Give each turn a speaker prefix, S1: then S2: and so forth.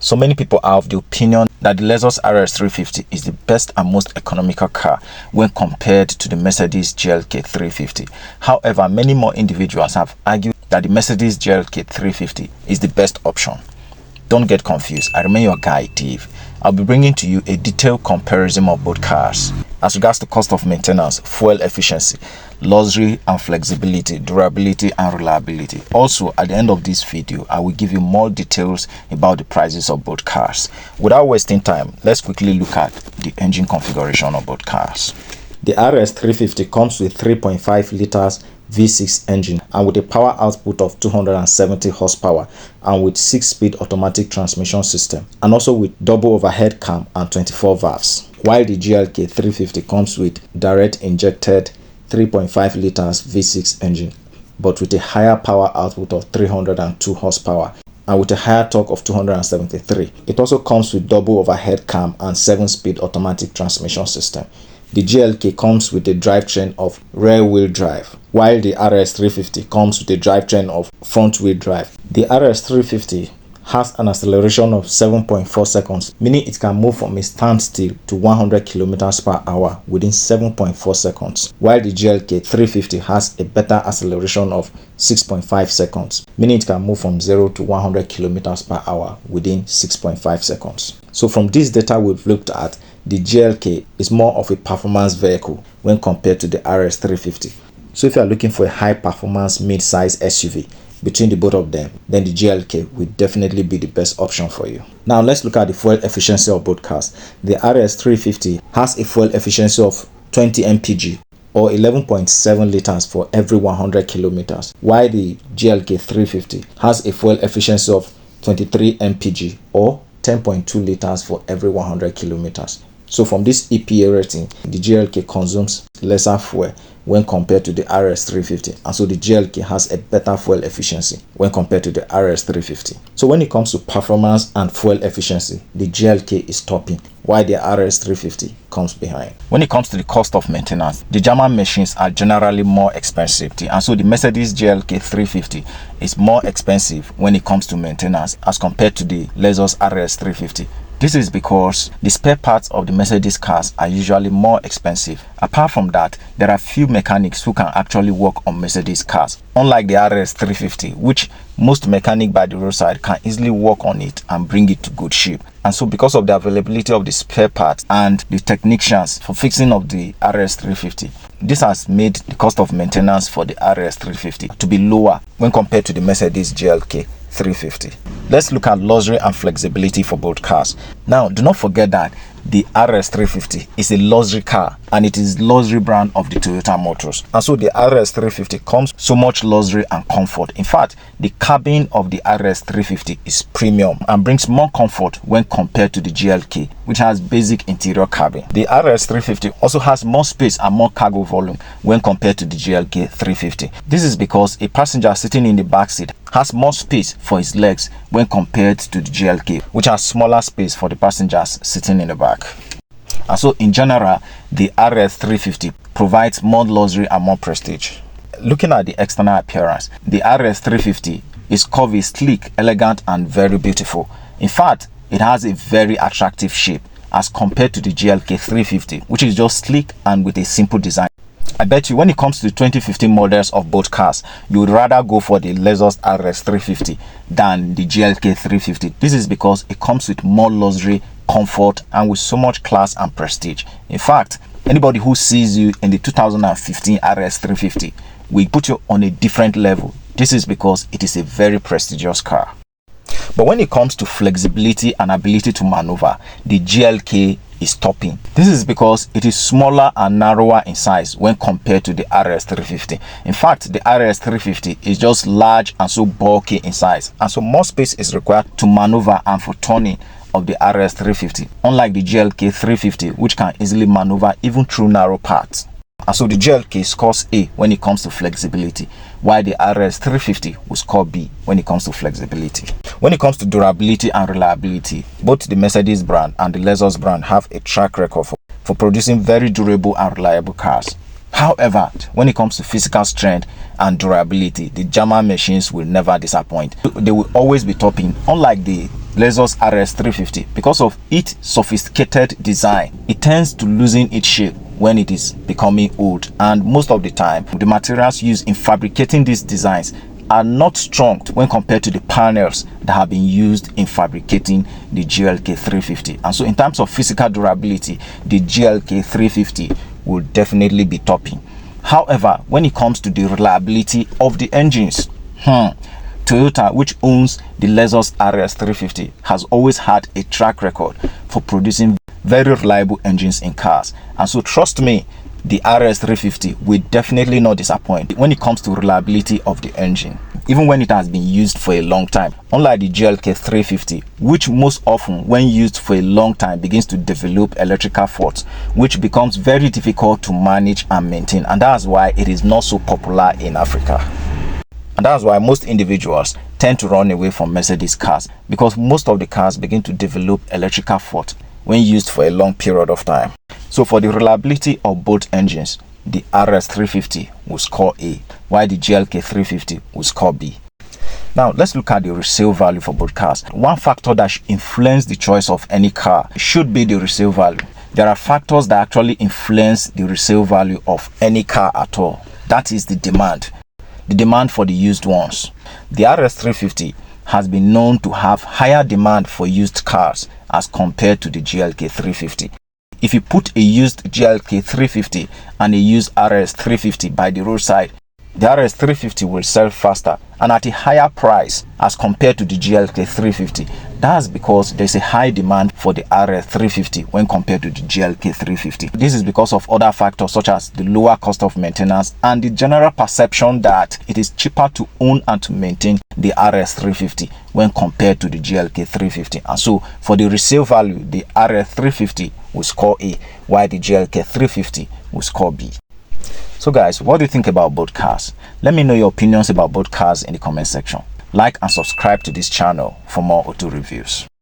S1: So many people are of the opinion that the Lexus Rx350 is the best and most economical car when compared to the Mercedes GLK350. However, many more individuals have argued that the Mercedes GLK350 is the best option. Don't get confused. I remain your guy, Dave. I'll be bringing to you a detailed comparison of both cars as regards to cost of maintenance, fuel efficiency, luxury and flexibility, durability and reliability. Also, at the end of this video, I will give you more details about the prices of both cars. Without wasting time, let's quickly look at the engine configuration of both cars. The Rx350 comes with 3.5 liters V6 engine and with a power output of 270 horsepower and with 6-speed automatic transmission system, and also with double overhead cam and 24 valves, while the GLK350 comes with direct injected 3.5 liters V6 engine but with a higher power output of 302 horsepower and with a higher torque of 273. It also comes with double overhead cam and 7-speed automatic transmission system. The GLK comes with a drivetrain of rear-wheel drive, while the Rx350 comes with a drivetrain of front-wheel drive. The Rx350 has an acceleration of 7.4 seconds, meaning it can move from a standstill to 100 km per hour within 7.4 seconds, while the GLK350 has a better acceleration of 6.5 seconds, meaning it can move from 0 to 100 km per hour within 6.5 seconds. So from this data we've looked at, the GLK is more of a performance vehicle when compared to the Rx350. So if you are looking for a high performance mid-size SUV between the both of them, then the GLK will definitely be the best option for you. Now let's look at the fuel efficiency of both cars. The Rx350 has a fuel efficiency of 20 mpg or 11.7 liters for every 100 kilometers, while the GLK350 has a fuel efficiency of 23 mpg or 10.2 liters for every 100 kilometers. So from this EPA rating, the GLK consumes lesser fuel when compared to the Rx350, and so the GLK has a better fuel efficiency when compared to the Rx350. So when it comes to performance and fuel efficiency, the GLK is topping, while the Rx350 comes behind. When it comes to the cost of maintenance, the German machines are generally more expensive, and so the Mercedes GLK350 is more expensive when it comes to maintenance as compared to the Lexus Rx350. This is because the spare parts of the Mercedes cars are usually more expensive. Apart from that, there are few mechanics who can actually work on Mercedes cars, unlike the Rx350, which most mechanics by the roadside can easily work on it and bring it to good shape. And so because of the availability of the spare parts and the technicians for fixing of the Rx350, this has made the cost of maintenance for the Rx350 to be lower when compared to the Mercedes GLK350. Let's look at luxury and flexibility for both cars. Now, do not forget that the Rx350 is a luxury car and it is luxury brand of the Toyota Motors. And so the Rx350 comes so much luxury and comfort. In fact, the cabin of the Rx350 is premium and brings more comfort when compared to the GLK, which has basic interior cabin. The Rx350 also has more space and more cargo volume when compared to the GLK350. This is because a passenger sitting in the back seat has more space for his legs when compared to the GLK, which has smaller space for the passengers sitting in the back. And so in general, the Rx350 provides more luxury and more prestige. Looking at the external appearance, the Rx350 is curvy, sleek, elegant and very beautiful. In fact, it has a very attractive shape as compared to the GLK350, which is just sleek and with a simple design. I bet you when it comes to the 2015 models of both cars, you would rather go for the Lexus Rx350 than the GLK350. This is because it comes with more luxury, comfort and with so much class and prestige. In fact, anybody who sees you in the 2015 Rx350 will put you on a different level. This is because it is a very prestigious car. But when it comes to flexibility and ability to maneuver, the GLK is topping. This is because it is smaller and narrower in size when compared to the Rx350. In fact, the Rx350 is just large and so bulky in size, and so more space is required to maneuver and for turning of the Rx350, unlike the GLK350, which can easily maneuver even through narrow parts. And so the GLK scores A when it comes to flexibility, while the Rx350 will score B when it comes to flexibility. When it comes to durability and reliability, both the Mercedes brand and the Lexus brand have a track record for producing very durable and reliable cars. However, when it comes to physical strength and durability, the German machines will never disappoint. They will always be topping, unlike the Lexus Rx350, because of its sophisticated design, it tends to loosen its shape when it is becoming old, and most of the time the materials used in fabricating these designs are not strong when compared to the panels that have been used in fabricating the GLK350. And so in terms of physical durability, the GLK350 will definitely be topping. However, when it comes to the reliability of the engines, Toyota, which owns the Lexus Rx350, has always had a track record for producing very reliable engines in cars. And so trust me, the Rx350 will definitely not disappoint when it comes to reliability of the engine, even when it has been used for a long time. Unlike the GLK350, which most often when used for a long time begins to develop electrical faults, which becomes very difficult to manage and maintain, and that's why it is not so popular in Africa. And that's why most individuals tend to run away from Mercedes cars, because most of the cars begin to develop electrical fault when used for a long period of time. So for the reliability of both engines, the Rx350 will score A, while the GLK350 will score B. Now let's look at the resale value for both cars. One factor that should influence the choice of any car should be the resale value. There are factors that actually influence the resale value of any car at all. That is the demand for the used ones. The Rx350 has been known to have higher demand for used cars as compared to the GLK350. If you put a used GLK350 and a used Rx350 by the roadside, the Rx350 will sell faster and at a higher price as compared to the GLK350. That's because there's a high demand for the Rx350 when compared to the GLK350. This is because of other factors such as the lower cost of maintenance and the general perception that it is cheaper to own and to maintain the Rx350 when compared to the GLK350. And so for the resale value, the Rx350 will score A, while the GLK350 will score B. So guys, what do you think about both cars? Let me know your opinions about both cars in the comment section. Like and subscribe to this channel for more auto reviews.